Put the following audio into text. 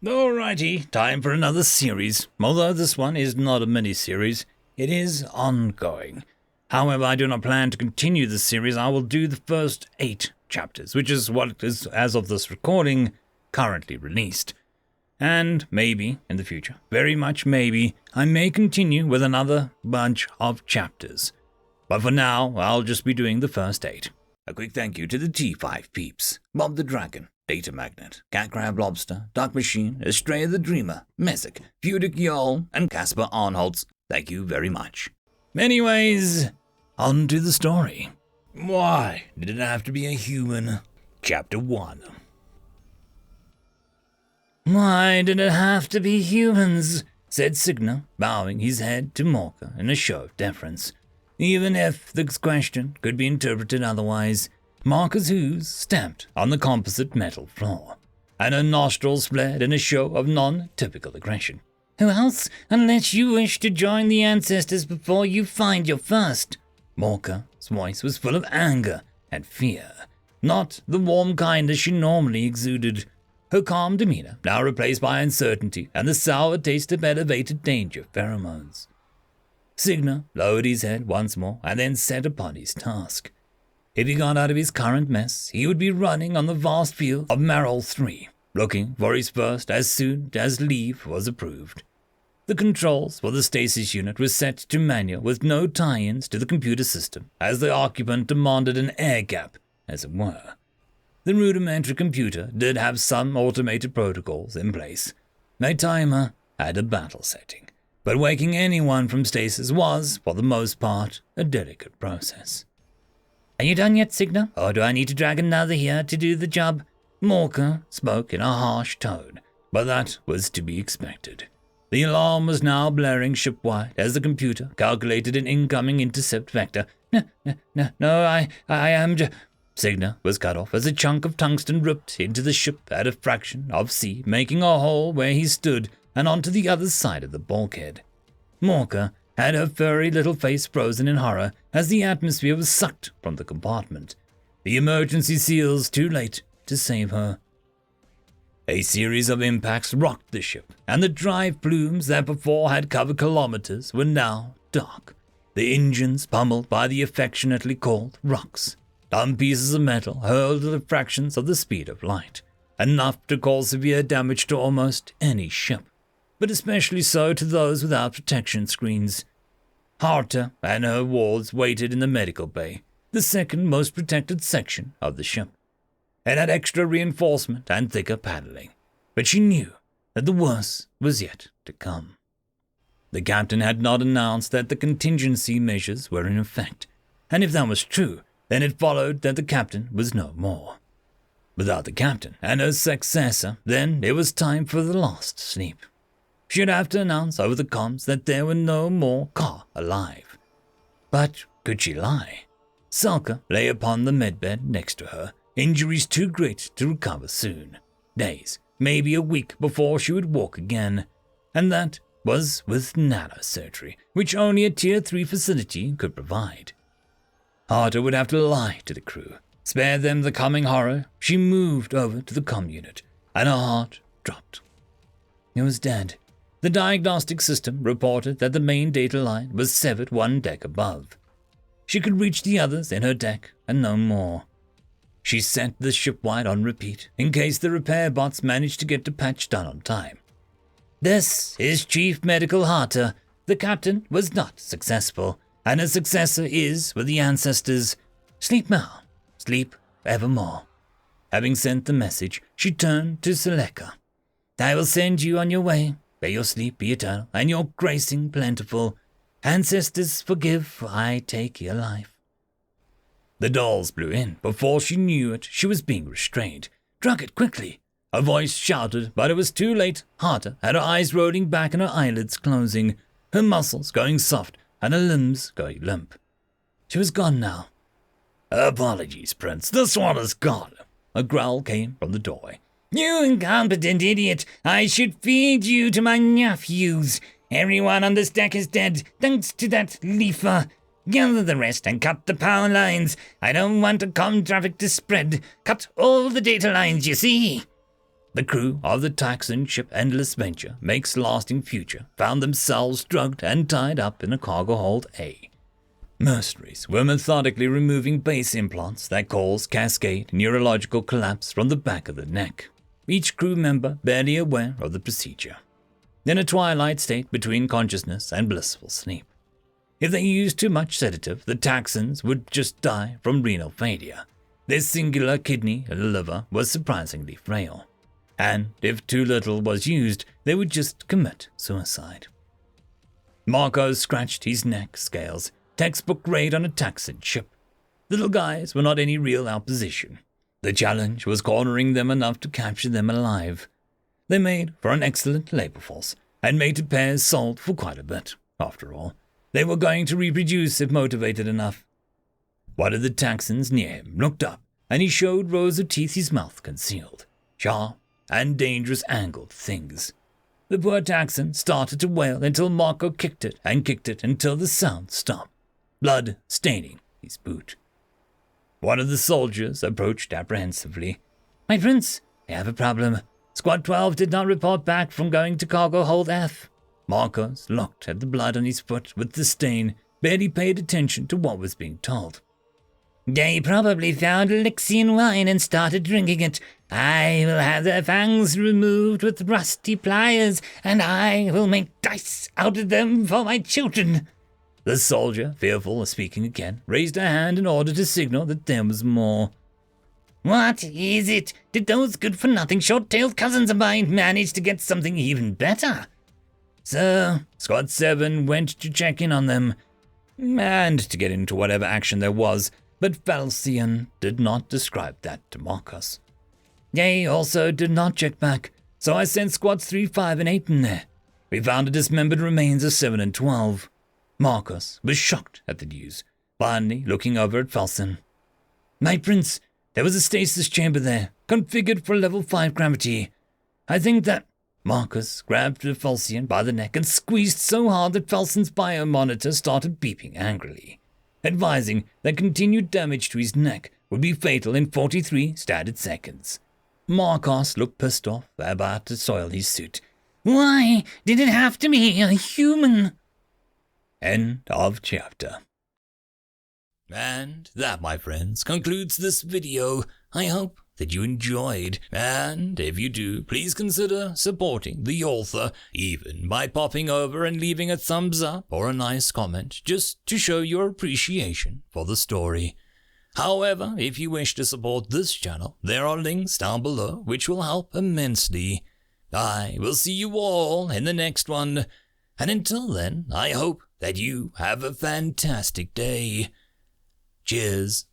Alrighty, time for another series. Although this one is not a mini-series, it is ongoing. However, I do not plan to continue this series. I will do the first 8 chapters, which is what is, as of this recording, currently released. And maybe, in the future, very much maybe, I may continue with another bunch of chapters. But for now, I'll just be doing the first 8. A quick thank you to the T5 peeps, Bob the Dragon, Datamagnet, Cat Crab Lobster, DuckMachine, Astraya the Dreamer, Mezec, Feudic Jarl, and Casper Arnholtz. Thank you very much. Anyways, on to the story. Why did it have to be a human? Chapter 1. Why did it have to be humans? Said Signa, bowing his head to Morka in a show of deference. Even if this question could be interpreted otherwise, Morka's hooves stamped on the composite metal floor, and her nostrils flared in a show of non-typical aggression. Who else, unless you wish to join the ancestors before you find your first? Morka's voice was full of anger and fear, not the warm kindness she normally exuded. Her calm demeanor now replaced by uncertainty and the sour taste of elevated danger pheromones. Signa lowered his head once more and then set upon his task. If he got out of his current mess, he would be running on the vast field of Marol 3, looking for his first as soon as leave was approved. The controls for the stasis unit were set to manual with no tie-ins to the computer system, as the occupant demanded an air gap, as it were. The rudimentary computer did have some automated protocols in place. A timer had a battle setting, but waking anyone from stasis was, for the most part, a delicate process. Are you done yet, Signa, or do I need to drag another here to do the job? Morka spoke in a harsh tone, but that was to be expected. The alarm was now blaring shipwide as the computer calculated an incoming intercept vector. No, I am just... Signa was cut off as a chunk of tungsten ripped into the ship at a fraction of C, making a hole where he stood and onto the other side of the bulkhead. Morka had her furry little face frozen in horror as the atmosphere was sucked from the compartment. The emergency seals too late to save her. A series of impacts rocked the ship, and the drive plumes that before had covered kilometers were now dark. The engines pummeled by the affectionately called rocks. Dumb pieces of metal hurled at fractions of the speed of light, enough to cause severe damage to almost any ship, but especially so to those without protection screens. Harta and her wards waited in the medical bay, the second most protected section of the ship. It had extra reinforcement and thicker paneling, but she knew that the worst was yet to come. The captain had not announced that the contingency measures were in effect, and if that was true, then it followed that the captain was no more. Without the captain and her successor, then it was time for the last sleep. She'd have to announce over the comms that there were no more Ka alive. But could she lie? Salka lay upon the medbed next to her, injuries too great to recover soon. Days, maybe a week before she would walk again. And that was with nanosurgery, which only a Tier 3 facility could provide. Harta would have to lie to the crew, spare them the coming horror. She moved over to the comm unit, and her heart dropped. It was dead. The diagnostic system reported that the main data line was severed one deck above. She could reach the others in her deck and no more. She set the shipwide on repeat in case the repair bots managed to get the patch done on time. This is Chief Medical Harta. The captain was not successful, and her successor is with the ancestors. Sleep now, sleep evermore. Having sent the message, she turned to Seleka. I will send you on your way. May your sleep be eternal, and your gracing plentiful. Ancestors forgive, I take your life. The dolls blew in. Before she knew it, she was being restrained. Drug it quickly. A voice shouted, but it was too late. Harta had her eyes rolling back and her eyelids closing, her muscles going soft and her limbs going limp. She was gone now. Apologies, Prince. This one is gone. A growl came from the doorway. You incompetent idiot! I should feed you to my nephews. Everyone on this deck is dead, thanks to that leafer. Gather the rest and cut the power lines. I don't want the comm traffic to spread. Cut all the data lines, you see. The crew of the Taxon ship Endless Venture Makes Lasting Future found themselves drugged and tied up in a cargo hold A. Mercenaries were methodically removing base implants that cause cascade neurological collapse from the back of the neck, each crew member barely aware of the procedure, in a twilight state between consciousness and blissful sleep. If they used too much sedative, the Taxons would just die from renal failure. Their singular kidney and liver was surprisingly frail, and if too little was used, they would just commit suicide. Marco scratched his neck scales. Textbook grade on a Taxon ship. Little guys were not any real opposition. The challenge was cornering them enough to capture them alive. They made for an excellent labor force, and mated pairs sold for quite a bit. After all, they were going to reproduce if motivated enough. One of the Taxons near him looked up, and he showed rows of teeth his mouth concealed, sharp and dangerous angled things. The poor Taxon started to wail until Marco kicked it until the sound stopped, blood staining his boot. One of the soldiers approached apprehensively. "My prince, we have a problem. Squad 12 did not report back from going to cargo hold F." Marcos looked at the blood on his foot with disdain, barely paid attention to what was being told. "They probably found Elixian wine and started drinking it. I will have their fangs removed with rusty pliers, and I will make dice out of them for my children." The soldier, fearful of speaking again, raised a hand in order to signal that there was more. "What is it? Did those good-for-nothing short-tailed cousins of mine manage to get something even better?" "Sir, Squad 7 went to check in on them, and to get into whatever action there was, but Falcian did not describe that to Marcos. They also did not check back, so I sent Squads 3, 5, and 8 in there. We found the dismembered remains of 7 and 12. Marcos was shocked at the news, finally looking over at Falcon. "My prince, there was a stasis chamber there, configured for level 5 gravity. I think that—" Marcos grabbed Falcon by the neck and squeezed so hard that Falcon's biomonitor started beeping angrily, advising that continued damage to his neck would be fatal in 43 standard seconds. Marcos looked pissed off, about to soil his suit. "Why did it have to be a human?" End of chapter. And that, my friends, concludes this video. I hope that you enjoyed, and if you do, please consider supporting the author, even by popping over and leaving a thumbs up or a nice comment, just to show your appreciation for the story. However, if you wish to support this channel, there are links down below which will help immensely. I will see you all in the next one, and until then, I hope that you have a fantastic day. Cheers.